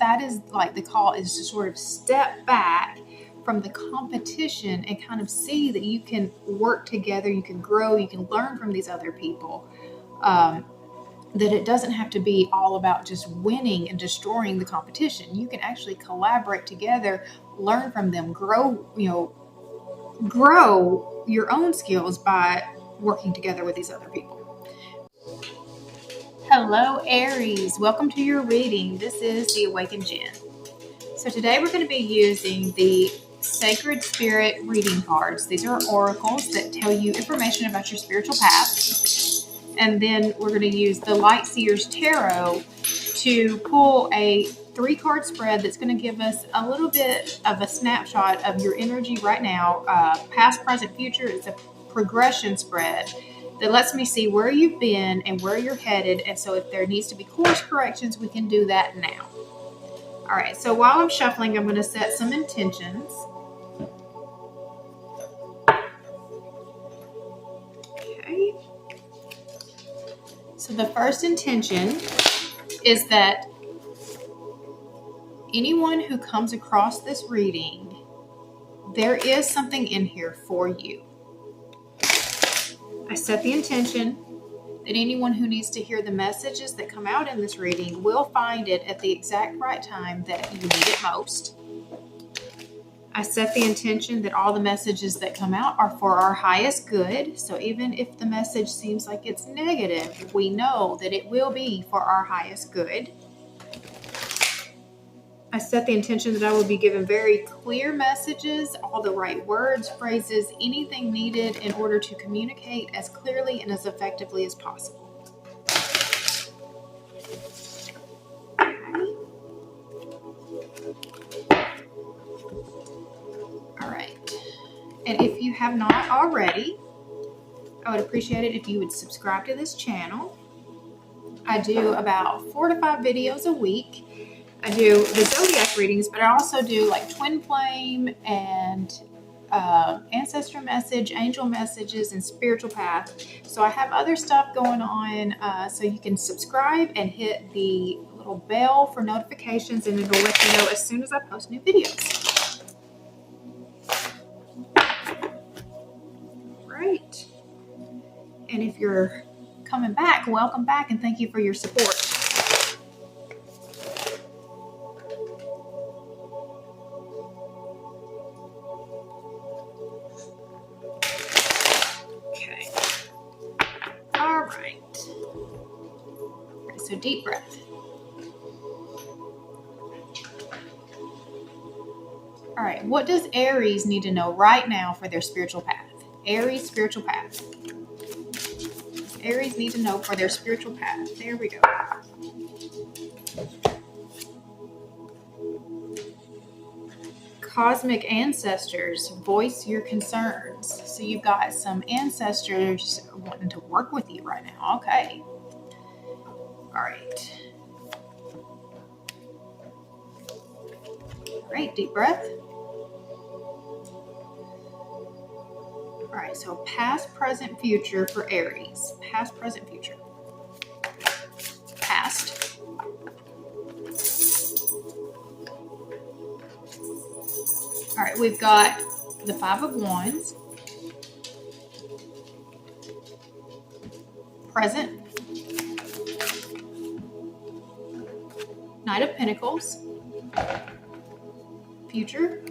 that is like the call, is to sort of step back from the competition and kind of see that you can work together, you can grow, you can learn from these other people. That it doesn't have to be all about just winning and destroying the competition. You can actually collaborate together, learn from them, grow your own skills by working together with these other people. Hello, Aries. Welcome to your reading. This is the Awakened Jenn. So today we're going to be using the Sacred Spirit reading cards. These are oracles that tell you information about your spiritual path. And then we're going to use the Light Seers Tarot to pull a 3-card spread that's going to give us a little bit of a snapshot of your energy right now, past, present, future. It's a progression spread that lets me see where you've been and where you're headed. And so if there needs to be course corrections, we can do that now. All right, so while I'm shuffling, I'm going to set some intentions. Okay. So the first intention is that anyone who comes across this reading, there is something in here for you. I set the intention that anyone who needs to hear the messages that come out in this reading will find it at the exact right time that you need it most. I set the intention that all the messages that come out are for our highest good. So even if the message seems like it's negative, we know that it will be for our highest good. I set the intention that I will be given very clear messages, all the right words, phrases, anything needed in order to communicate as clearly and as effectively as possible. Okay. All right. And if you have not already, I would appreciate it if you would subscribe to this channel. I do about 4 to 5 videos a week. I do the zodiac readings, but I also do like twin flame and ancestor message, angel messages, and spiritual path. So I have other stuff going on. So you can subscribe and hit the little bell for notifications, and it'll let you know as soon as I post new videos. Right. And if you're coming back, welcome back, and thank you for your support. So deep breath. All right, what does Aries need to know right now for their spiritual path? Aries spiritual path. Aries need to know for their spiritual path. There we go. Cosmic ancestors, voice your concerns. So you've got some ancestors wanting to work with you right now. Okay. All right. All right, deep breath. All right, so past, present, future for Aries. Past, present, future. Past. All right, we've got the 5 of Wands. Present. Knight of Pentacles. Future.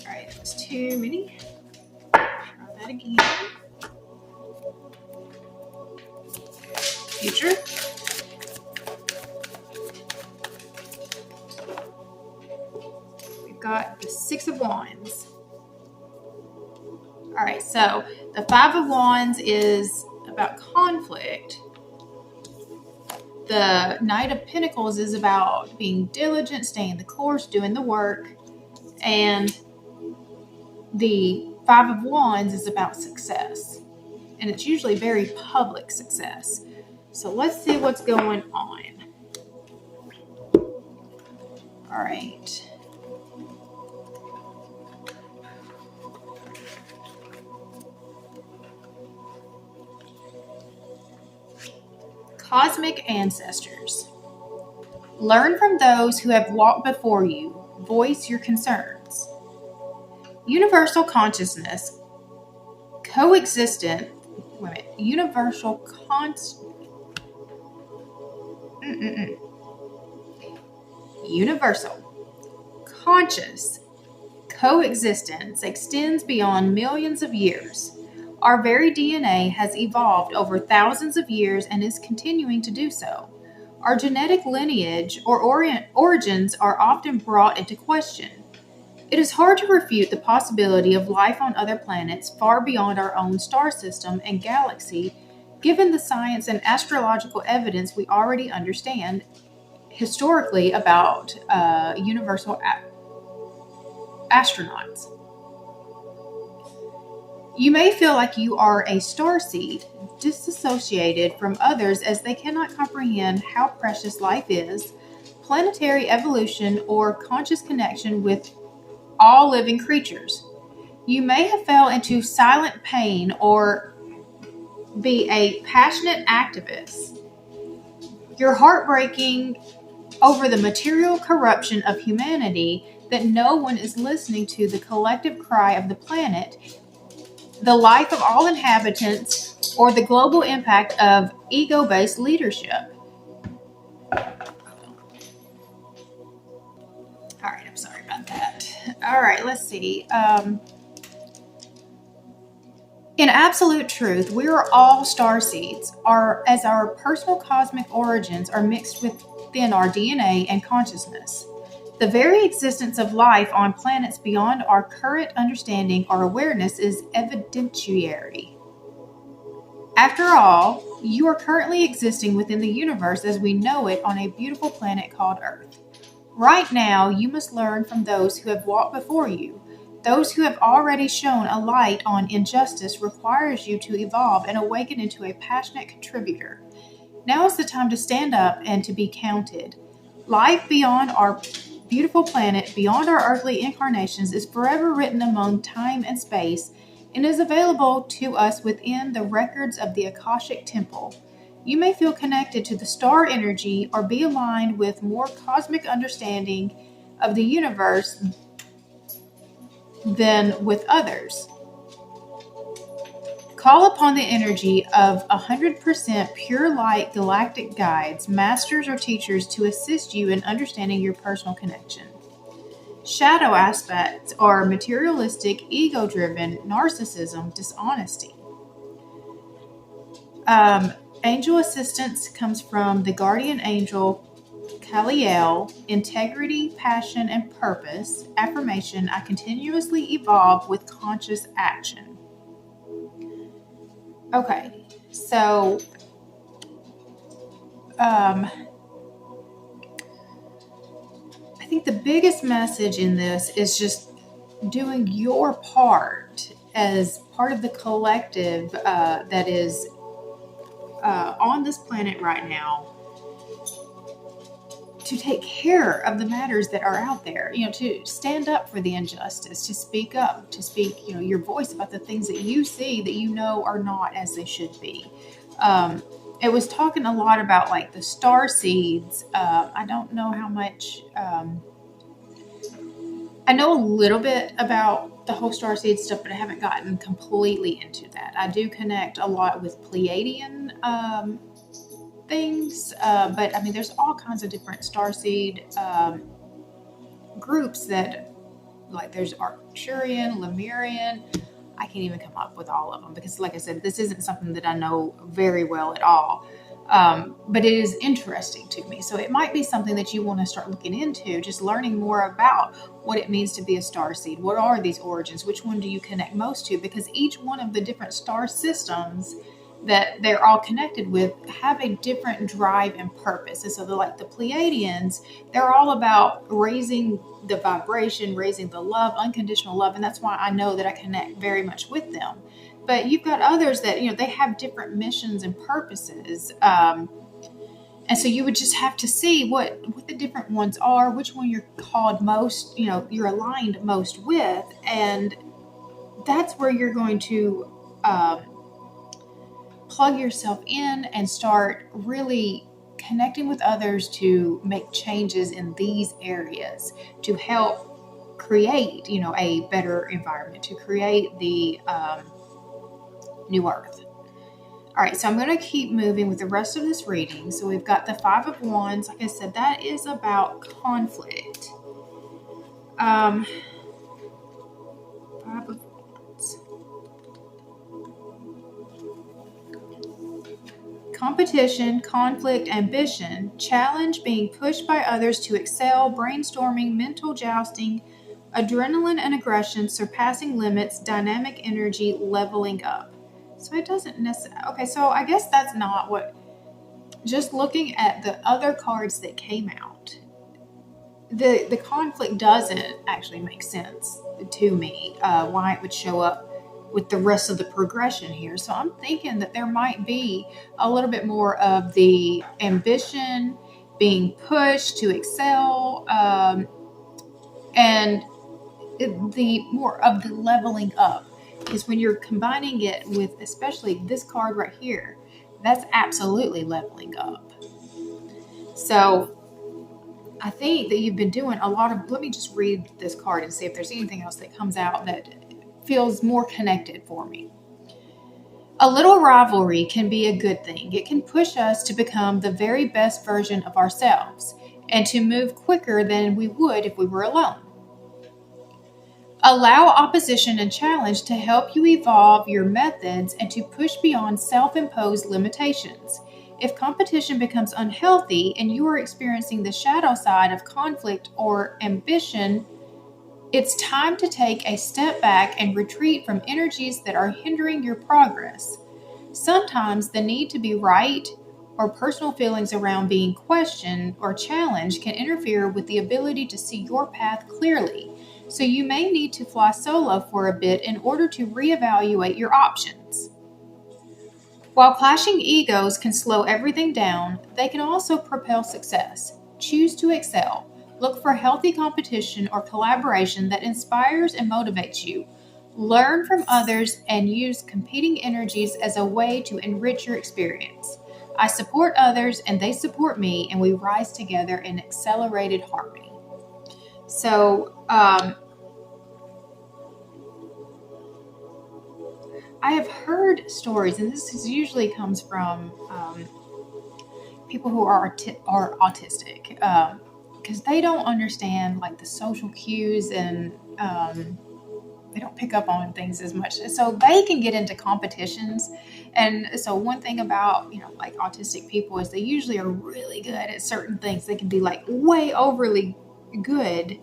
All right, that's too many. Try that again. Future. Got the 6 of Wands. All right, so the 5 of Wands is about conflict. The Knight of Pentacles is about being diligent, staying the course, doing the work. And the 5 of Wands is about success. And it's usually very public success. So let's see what's going on. All right. Cosmic ancestors. Learn from those who have walked before you. Voice your concerns. Universal consciousness. Coexistent. Wait a minute. Universal conscious coexistence extends beyond millions of years. Our very DNA has evolved over thousands of years and is continuing to do so. Our genetic lineage or origins are often brought into question. It is hard to refute the possibility of life on other planets far beyond our own star system and galaxy, given the science and astrological evidence we already understand historically about universal astronauts. You may feel like you are a starseed, disassociated from others as they cannot comprehend how precious life is, planetary evolution, or conscious connection with all living creatures. You may have fell into silent pain or be a passionate activist. You're heartbreaking over the material corruption of humanity, that no one is listening to the collective cry of the planet, the life of all inhabitants, or the global impact of ego-based leadership. All right, I'm sorry about that. All right, let's see. In absolute truth, we are all starseeds, as our personal cosmic origins are mixed within our DNA and consciousness. The very existence of life on planets beyond our current understanding or awareness is evidentiary. After all, you are currently existing within the universe as we know it on a beautiful planet called Earth. Right now, you must learn from those who have walked before you. Those who have already shown a light on injustice requires you to evolve and awaken into a passionate contributor. Now is the time to stand up and to be counted. Life beyond our beautiful planet, beyond our earthly incarnations, is forever written among time and space and is available to us within the records of the Akashic Temple. You may feel connected to the star energy or be aligned with more cosmic understanding of the universe than with others. Call upon the energy of 100% pure light galactic guides, masters, or teachers to assist you in understanding your personal connection. Shadow aspects are materialistic, ego-driven, narcissism, dishonesty. Angel assistance comes from the guardian angel Kaliel, integrity, passion, and purpose. Affirmation: I continuously evolve with conscious action. Okay, so I think the biggest message in this is just doing your part as part of the collective that is on this planet right now, to take care of the matters that are out there, to stand up for the injustice, to speak up, to speak, your voice about the things that you see that are not as they should be. It was talking a lot about like the star seeds. I don't know how much, I know a little bit about the whole star seed stuff, but I haven't gotten completely into that. I do connect a lot with Pleiadian things, but I mean, there's all kinds of different starseed groups that, like, there's Arcturian, Lemurian. I can't even come up with all of them because, like I said, this isn't something that I know very well at all. But it is interesting to me. So it might be something that you want to start looking into, just learning more about what it means to be a starseed. What are these origins? Which one do you connect most to? Because each one of the different star systems that they're all connected with have a different drive and purpose. And so the Pleiadians, they're all about raising the vibration, raising the love, unconditional love. And that's why I know that I connect very much with them. But you've got others that, they have different missions and purposes. And so you would just have to see what the different ones are, which one you're called most, you're aligned most with. And that's where you're going to plug yourself in and start really connecting with others to make changes in these areas to help create, a better environment, to create the new earth. All right, so I'm going to keep moving with the rest of this reading. So we've got the Five of Wands. Like I said, that is about conflict. Five of Wands. Competition, conflict, ambition, challenge, being pushed by others to excel, brainstorming, mental jousting, adrenaline and aggression, surpassing limits, dynamic energy, leveling up. So it doesn't necessarily, okay, so I guess that's not what, just looking at the other cards that came out, the conflict doesn't actually make sense to me, why it would show up with the rest of the progression here. So I'm thinking that there might be a little bit more of the ambition, being pushed to excel, and the more of the leveling up. Is when you're combining it with, especially this card right here, that's absolutely leveling up. So I think that you've been doing a lot of, let me just read this card and see if there's anything else that comes out that feels more connected for me. A little rivalry can be a good thing. It can push us to become the very best version of ourselves and to move quicker than we would if we were alone. Allow opposition and challenge to help you evolve your methods and to push beyond self-imposed limitations. If competition becomes unhealthy and you are experiencing the shadow side of conflict or ambition, it's time to take a step back and retreat from energies that are hindering your progress. Sometimes the need to be right or personal feelings around being questioned or challenged can interfere with the ability to see your path clearly. So you may need to fly solo for a bit in order to reevaluate your options. While clashing egos can slow everything down, they can also propel success. Choose to excel. Look for healthy competition or collaboration that inspires and motivates you. Learn from others and use competing energies as a way to enrich your experience. I support others and they support me, and we rise together in accelerated harmony. So, I have heard stories, and this usually comes from people who are autistic, because they don't understand like the social cues, and they don't pick up on things as much. So they can get into competitions. And so one thing about, like autistic people is they usually are really good at certain things. They can be like way overly good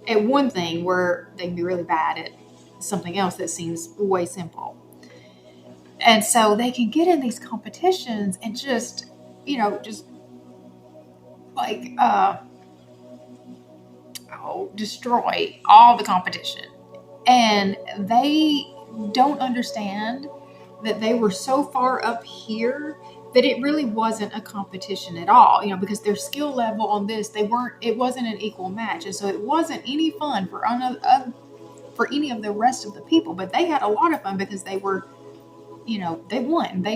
at one thing where they can be really bad at something else that seems way simple. And so they can get in these competitions and just like, destroy all the competition. And they don't understand that they were so far up here that it really wasn't a competition at all, because their skill level on this, it wasn't an equal match. And so it wasn't any fun for any of the rest of the people, but they had a lot of fun because they were, they won.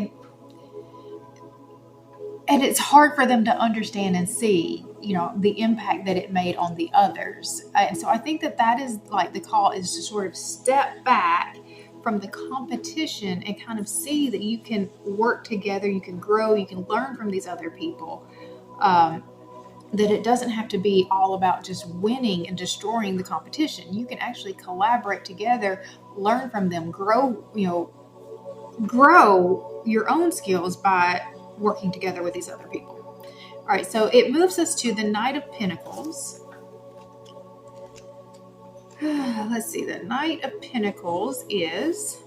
And it's hard for them to understand and see, the impact that it made on the others. And so I think that is like the call, is to sort of step back from the competition and kind of see that you can work together, you can grow, you can learn from these other people. That it doesn't have to be all about just winning and destroying the competition. You can actually collaborate together, learn from them, grow your own skills by working together with these other people. All right, so it moves us to the Knight of Pentacles. Let's see, the Knight of Pentacles is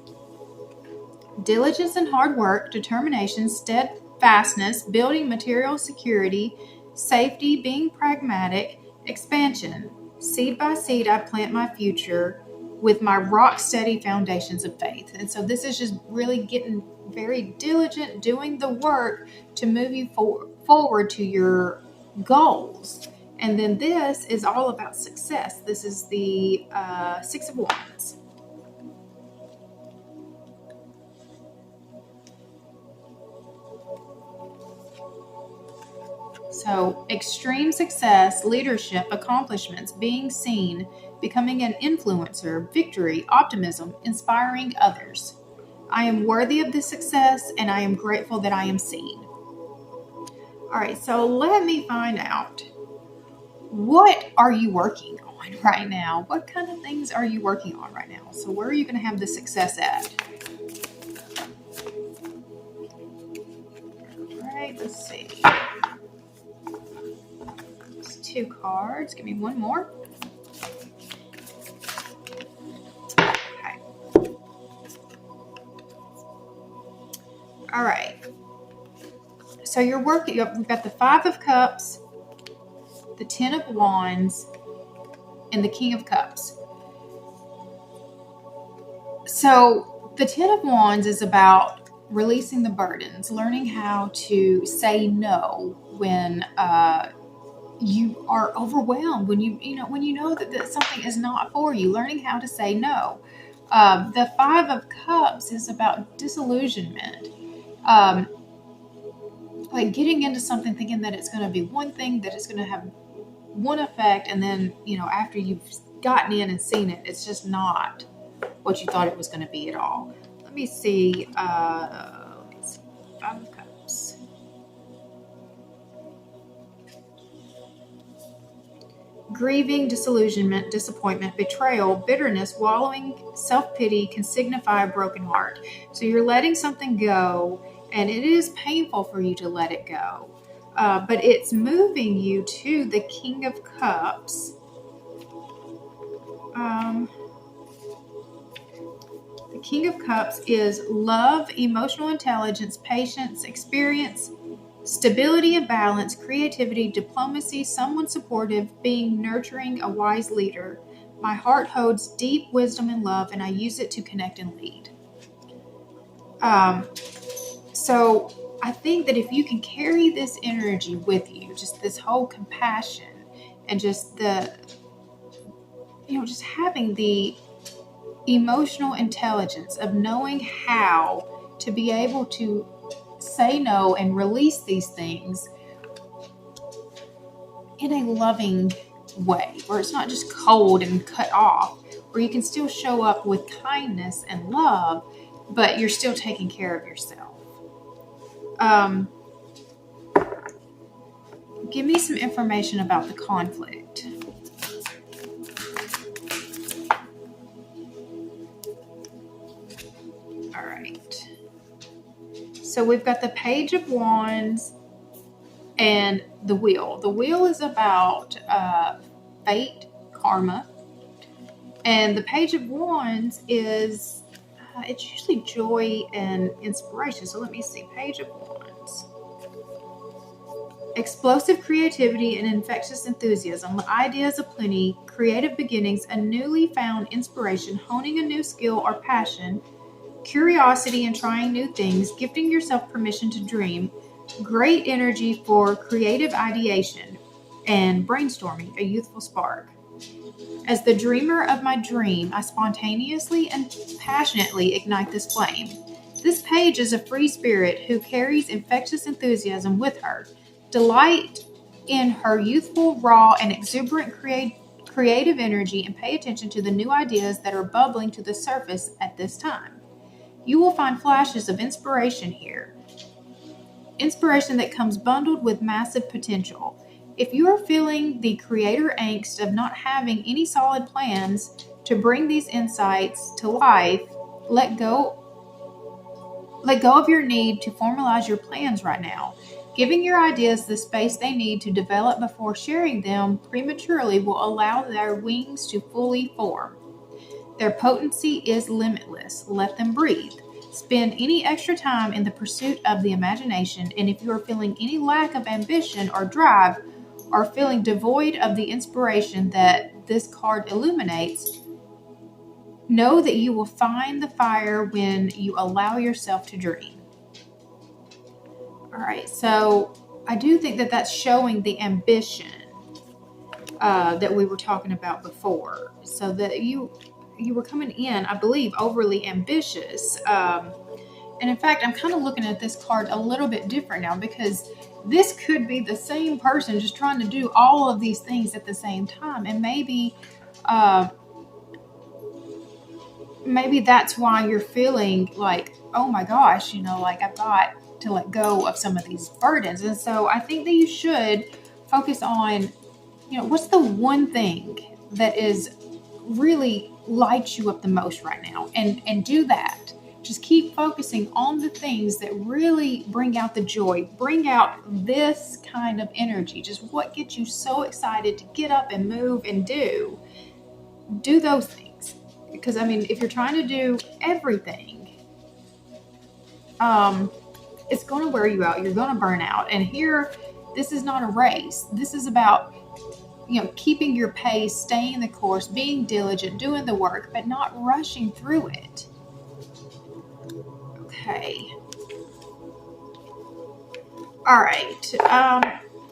diligence and hard work, determination, steadfastness, building material security, safety, being pragmatic, expansion. Seed by seed, I plant my future with my rock steady foundations of faith. And so this is just really getting very diligent, doing the work to move you forward to your goals. And then this is all about success. This is the Six of Wands. So extreme success, leadership, accomplishments, being seen, becoming an influencer, victory, optimism, inspiring others. I am worthy of this success and I am grateful that I am seen. All right, so let me find out. What are you working on right now? What kind of things are you working on right now? So where are you going to have the success at? All right, let's see. It's 2 cards. Give me one more. Okay. All right. So you're working. We've got the 5 of Cups, the 10 of Wands, and the King of Cups. So the 10 of Wands is about releasing the burdens, learning how to say no when you are overwhelmed, when you know that something is not for you, learning how to say no. The 5 of Cups is about disillusionment. Like getting into something thinking that it's going to be one thing, that it's going to have one effect, and then, after you've gotten in and seen it, it's just not what you thought it was going to be at all. Let me see. 5 of Cups. Grieving, disillusionment, disappointment, betrayal, bitterness, wallowing, self-pity can signify a broken heart. So you're letting something go, and it is painful for you to let it go. But it's moving you to the King of Cups. The King of Cups is love, emotional intelligence, patience, experience, stability and balance, creativity, diplomacy, someone supportive, being nurturing, a wise leader. My heart holds deep wisdom and love, and I use it to connect and lead. So I think that if you can carry this energy with you, just this whole compassion and just just having the emotional intelligence of knowing how to be able to say no and release these things in a loving way, where it's not just cold and cut off, where you can still show up with kindness and love, but you're still taking care of yourself. Give me some information about the conflict. All right. So we've got the Page of Wands and the Wheel. The Wheel is about fate, karma. And the Page of Wands is, it's usually joy and inspiration. So let me see. Page of Wands. Explosive creativity and infectious enthusiasm, ideas aplenty, creative beginnings, a newly found inspiration, honing a new skill or passion, curiosity and trying new things, gifting yourself permission to dream, great energy for creative ideation, and brainstorming, a youthful spark. As the dreamer of my dream, I spontaneously and passionately ignite this flame. This page is a free spirit who carries infectious enthusiasm with her. Delight in her youthful, raw, and exuberant creative energy, and pay attention to the new ideas that are bubbling to the surface at this time. You will find flashes of inspiration here. Inspiration that comes bundled with massive potential. If you are feeling the creator angst of not having any solid plans to bring these insights to life, let go of your need to formalize your plans right now. Giving your ideas the space they need to develop before sharing them prematurely will allow their wings to fully form. Their potency is limitless. Let them breathe. Spend any extra time in the pursuit of the imagination, and if you are feeling any lack of ambition or drive, or feeling devoid of the inspiration that this card illuminates, know that you will find the fire when you allow yourself to dream. All right, so I do think that that's showing the ambition that we were talking about before. So that you were coming in, I believe, overly ambitious. And in fact, I'm kind of looking at this card a little bit different now, because this could be the same person just trying to do all of these things at the same time. And maybe that's why you're feeling like, oh my gosh, like I've got to let go of some of these burdens. And so I think that you should focus on, what's the one thing that is really lights you up the most right now, and do that. Just keep focusing on the things that really bring out the joy, bring out this kind of energy, just what gets you so excited to get up and move and do those things. Because if you're trying to do everything, it's going to wear you out. You're going to burn out. And here, this is not a race. This is about keeping your pace, staying the course, being diligent, doing the work, but not rushing through it. Okay. All right.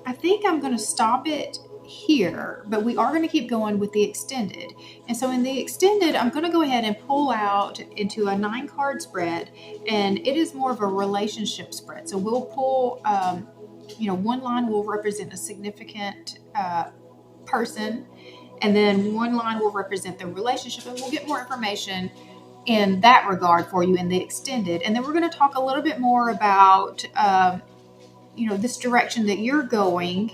I think I'm going to stop it here, but we are going to keep going with the extended. And so in the extended, I'm going to go ahead and pull out into a 9-card spread, and it is more of a relationship spread. So we'll pull, one line will represent a significant person, and then one line will represent the relationship, and we'll get more information in that regard for you in the extended. And then we're going to talk a little bit more about this direction that you're going,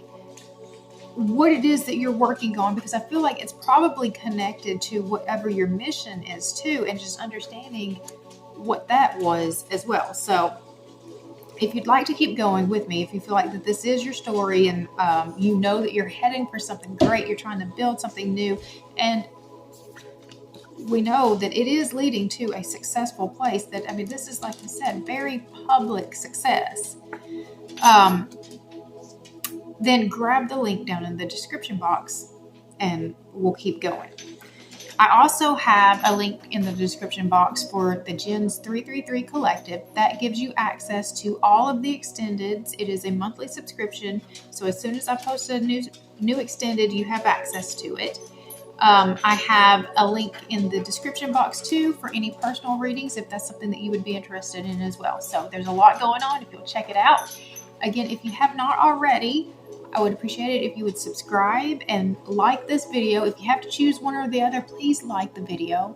what it is that you're working on, because I feel like it's probably connected to whatever your mission is too, and just understanding what that was as well. So if you'd like to keep going with me, if you feel like that this is your story, and that you're heading for something great, you're trying to build something new, and we know that it is leading to a successful place, that, this is, like I said, very public success, then grab the link down in the description box and we'll keep going. I also have a link in the description box for the Jenn's 333 Collective. That gives you access to all of the extendeds. It is a monthly subscription, so as soon as I post a new extended, you have access to it. I have a link in the description box too for any personal readings, if that's something that you would be interested in as well. So there's a lot going on if you'll check it out. Again, if you have not already, I would appreciate it if you would subscribe and like this video. If you have to choose one or the other, please like the video.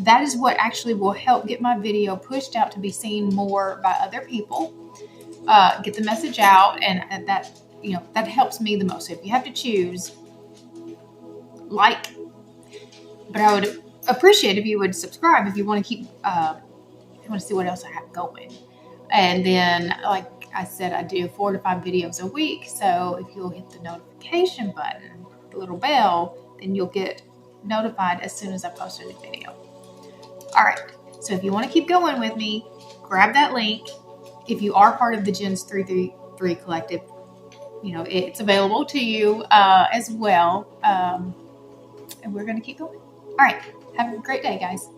That is what actually will help get my video pushed out to be seen more by other people, get the message out, and that helps me the most. So if you have to choose, like, but I would appreciate if you would subscribe if you want to keep, if you want to see what else I have going. And then, like I said, I do 4 to 5 videos a week. So if you'll hit the notification button, the little bell, then you'll get notified as soon as I post a new video. All right. So if you want to keep going with me, grab that link. If you are part of the Jenn's 333 Collective, it's available to you as well. And we're going to keep going. All right. Have a great day, guys.